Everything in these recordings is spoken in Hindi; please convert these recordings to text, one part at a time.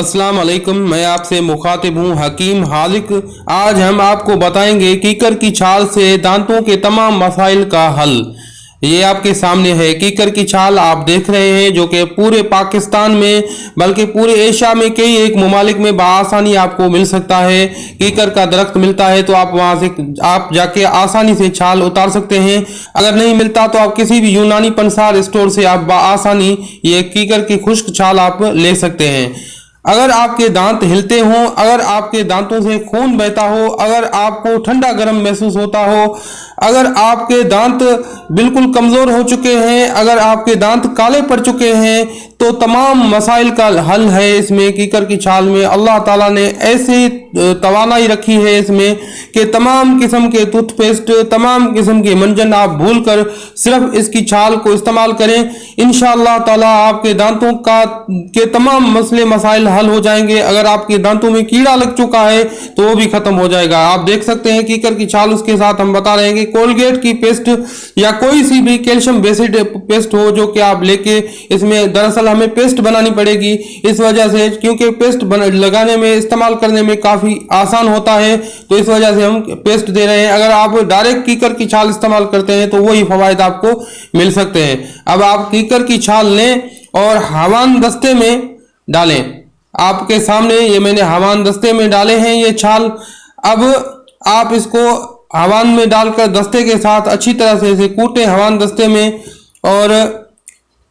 अस्सलाम वालेकुम। मैं आपसे मुखातिब हूँ हकीम हालिक। आज हम आपको बताएंगे कीकर की छाल से दांतों के तमाम मसाइल का हल। ये आपके सामने है कीकर की छाल, आप देख रहे हैं, जो कि पूरे पाकिस्तान में बल्कि पूरे एशिया में कई एक ममालिक में बआसानी आपको मिल सकता है। कीकर का दरख्त मिलता है तो आप वहां से आप जाके आसानी से छाल उतार सकते हैं। अगर नहीं मिलता तो आप किसी भी यूनानी पंसार स्टोर से आप बआसानी ये कीकर की खुश्क छाल आप ले सकते हैं। अगर आपके दांत हिलते हों, अगर आपके दांतों से खून बहता हो, अगर आपको ठंडा गर्म महसूस होता हो, अगर आपके दांत बिल्कुल कमजोर हो चुके हैं, अगर आपके दांत काले पड़ चुके हैं, तो तमाम मसाइल का हल है इसमें। कीकर की छाल में अल्लाह ताला ने ऐसी तवानाई रखी है इसमें कि तमाम किस्म के टूथपेस्ट, तमाम किस्म के मंजन आप भूल कर सिर्फ इसकी छाल को इस्तेमाल करें। इंशाअल्लाह ताला आपके दांतों के तमाम मसले मसाइल हल हो जाएंगे। अगर आपके दांतों में कीड़ा लग चुका है तो वो भी खत्म हो जाएगा। आप देख सकते हैं कीकर की छाल, उसके साथ हम बता रहे हैं कि कोलगेट की पेस्ट या कोई सी भी कैल्शियम बेस्ड पेस्ट हो जो कि आप लेके इसमें, दरअसल हमें पेस्ट बनानी पड़ेगी इस वजह से, क्योंकि पेस्ट लगाने में, इस्तेमाल करने में काफी आसान होता है, तो इस वजह से हम पेस्ट दे रहे हैं। अगर आप डायरेक्ट कीकर की छाल इस्तेमाल करते हैं तो वही फवायद आपको मिल सकते हैं। अब आप कीकर की छाल लें और हवान दस्ते में डालें। आपके सामने ये मैंने हवान दस्ते में डाले हैं ये छाल। अब आप इसको हवान में डालकर दस्ते के साथ अच्छी तरह से इसे कूटें हवान दस्ते में, और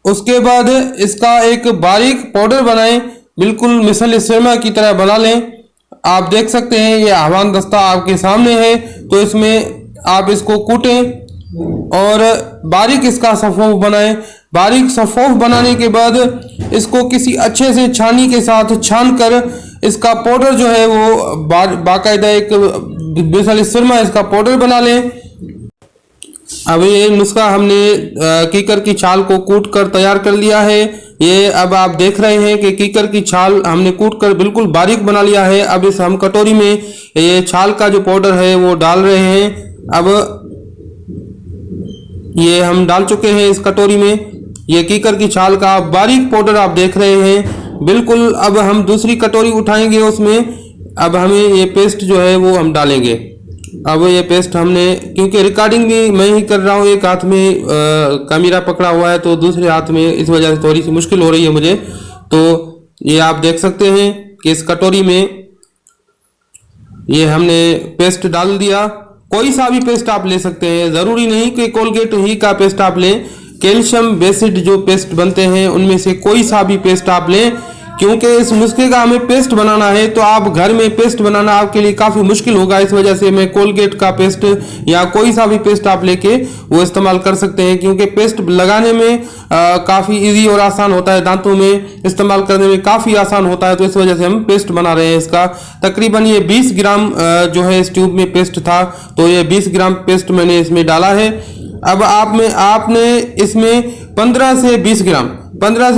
उसके बाद इसका एक बारीक पाउडर बनाएं, बिल्कुल मिसल शर्मा की तरह बना लें। आप देख सकते हैं ये हवान दस्ता आपके सामने है, तो इसमें आप इसको कूटें और बारीक इसका सफ़ोफ बनाएं। बारीक सफ़ोफ बनाने के बाद इसको किसी अच्छे से छानी के साथ छान कर इसका पाउडर जो है वो बाकायदा एक मिसल शर्मा इसका पाउडर बना लें। अब ये नुस्खा हमने कीकर की छाल को कूट कर तैयार कर लिया है। ये अब आप देख रहे हैं कि कीकर की छाल हमने कूट कर बिल्कुल बारीक बना लिया है। अब इस हम कटोरी में ये छाल का जो पाउडर है वो डाल रहे हैं। अब ये हम डाल चुके हैं इस कटोरी में ये कीकर की छाल का बारीक पाउडर, आप देख रहे हैं बिल्कुल। अब हम दूसरी कटोरी उठाएंगे, उसमें अब हमें ये पेस्ट जो है वो हम डालेंगे। अब ये पेस्ट हमने, क्योंकि रिकॉर्डिंग भी मैं ही कर रहा हूँ, एक हाथ में कैमरा पकड़ा हुआ है तो दूसरे हाथ में, इस वजह से थोड़ी सी मुश्किल हो रही है मुझे। तो ये आप देख सकते हैं कि इस कटोरी में ये हमने पेस्ट डाल दिया। कोई सा भी पेस्ट आप ले सकते हैं, ज़रूरी नहीं कि कोलगेट ही का पेस्ट आप लें। कैल्शियम बेस्ड जो पेस्ट बनते हैं उनमें से कोई सा भी पेस्ट आप लें, क्योंकि इस नुस्खे का हमें पेस्ट बनाना है तो आप घर में पेस्ट बनाना आपके लिए काफ़ी मुश्किल होगा। इस वजह से मैं कोलगेट का पेस्ट या कोई सा भी पेस्ट आप लेके वो इस्तेमाल कर सकते हैं, क्योंकि पेस्ट लगाने में काफ़ी इजी और आसान होता है, दांतों में इस्तेमाल करने में काफ़ी आसान होता है। तो इस वजह से हम पेस्ट बना रहे हैं इसका। तकरीबन ये 20 ग्राम जो है इस ट्यूब में पेस्ट था, तो ये 20 ग्राम पेस्ट मैंने इसमें डाला है। अब आपने इसमें 15 से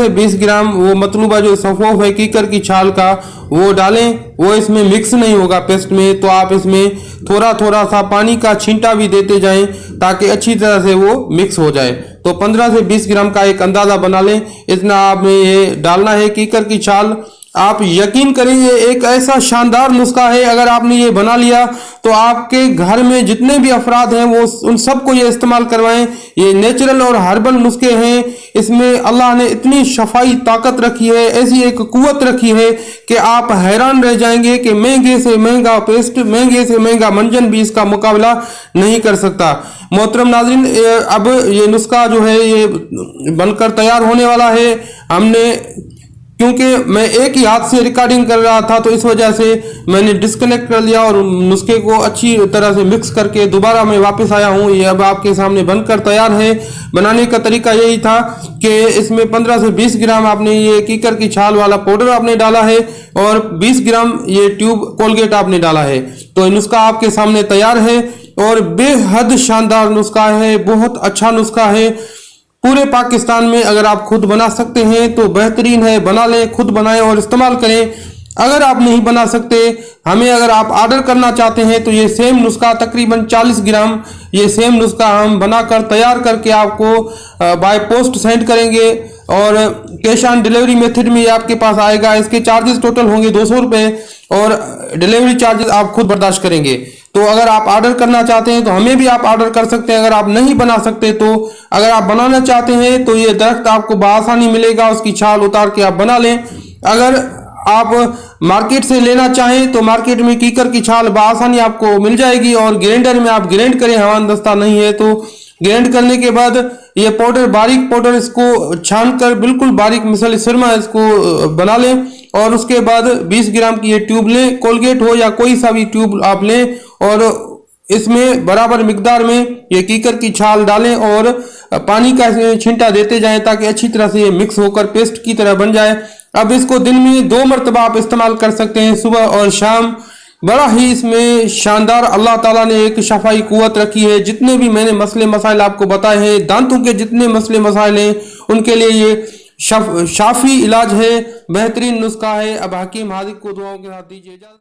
20 ग्राम वो मतलूबा जो सफ़ोफ है कीकर की छाल का वो डालें। वो इसमें मिक्स नहीं होगा पेस्ट में, तो आप इसमें थोड़ा थोड़ा सा पानी का छींटा भी देते जाएं ताकि अच्छी तरह से वो मिक्स हो जाए। तो 15 से 20 ग्राम का एक अंदाज़ा बना लें, इतना आपने ये डालना है कीकर की छाल। आप यकीन करें ये एक ऐसा शानदार नुस्खा है, अगर आपने ये बना लिया तो आपके घर में जितने भी अफराद हैं वो उन सबको ये इस्तेमाल करवाएं। ये नेचुरल और हर्बल नुस्खे हैं, इसमें अल्लाह ने इतनी शफाई ताकत रखी है, ऐसी एक कुव्वत रखी है कि आप हैरान रह जाएंगे कि महंगे से महंगा पेस्ट, महंगे से महंगा मंजन भी इसका मुकाबला नहीं कर सकता। मोहतरम नाज़रीन, अब ये नुस्खा जो है ये बनकर तैयार होने वाला है। हमने, क्योंकि मैं एक ही हाथ से रिकॉर्डिंग कर रहा था तो इस वजह से मैंने डिस्कनेक्ट कर लिया और नुस्खे को अच्छी तरह से मिक्स करके दोबारा मैं वापस आया हूँ। ये अब आपके सामने बनकर तैयार है। बनाने का तरीका यही था कि इसमें 15 से 20 ग्राम आपने ये कीकर की छाल वाला पाउडर आपने डाला है और 20 ग्राम ये ट्यूब कोलगेट आपने डाला है। तो नुस्खा आपके सामने तैयार है और बेहद शानदार नुस्खा है, बहुत अच्छा नुस्खा है। पूरे पाकिस्तान में अगर आप खुद बना सकते हैं तो बेहतरीन है, बना लें, खुद बनाएं और इस्तेमाल करें। अगर आप नहीं बना सकते, हमें अगर आप ऑर्डर करना चाहते हैं तो ये सेम नुस्खा तकरीबन 40 ग्राम ये सेम नुस्खा हम बनाकर तैयार करके आपको बाय पोस्ट सेंड करेंगे और कैश ऑन डिलीवरी मेथड में ये आपके पास आएगा। इसके चार्जेस टोटल होंगे 200 रुपये और डिलीवरी चार्जेस आप खुद बर्दाश्त करेंगे। तो अगर आप ऑर्डर करना चाहते हैं तो हमें भी आप ऑर्डर कर सकते हैं। अगर आप नहीं बना सकते तो अगर आप बनाना चाहते हैं तो ये दरख्त आपको बआसानी मिलेगा, उसकी छाल उतार के आप बना लें। अगर आप मार्केट से लेना चाहें तो मार्केट में कीकर की छाल बआसानी आपको मिल जाएगी और ग्राइंडर में आप ग्राइंड करें, हवान दस्ता नहीं है तो ग्राइंड करने के बाद ये पाउडर, बारीक पाउडर, इसको छान कर बिल्कुल बारीक मिसल सुरमा इसको बना लें और उसके बाद 20 ग्राम की ये ट्यूब लें, कोलगेट हो या कोई सा भी ट्यूब आप लें और इसमें बराबर मिकदार में ये कीकर की छाल डालें और पानी का छिंटा देते जाएं ताकि अच्छी तरह से ये मिक्स होकर पेस्ट की तरह बन जाए। अब इसको दिन में 2 मरतबा आप इस्तेमाल कर सकते हैं, सुबह और शाम। बड़ा ही इसमें शानदार अल्लाह ताला ने एक शफाई कुव्वत रखी है। जितने भी मैंने मसले मसाइल आपको बताए हैं, दांतों के जितने मसले मसाइल हैं उनके लिए ये शाफी इलाज है, बेहतरीन नुस्खा है। अब हकीम हाजिक को दुआओं के साथ दीजिए इजाज़त।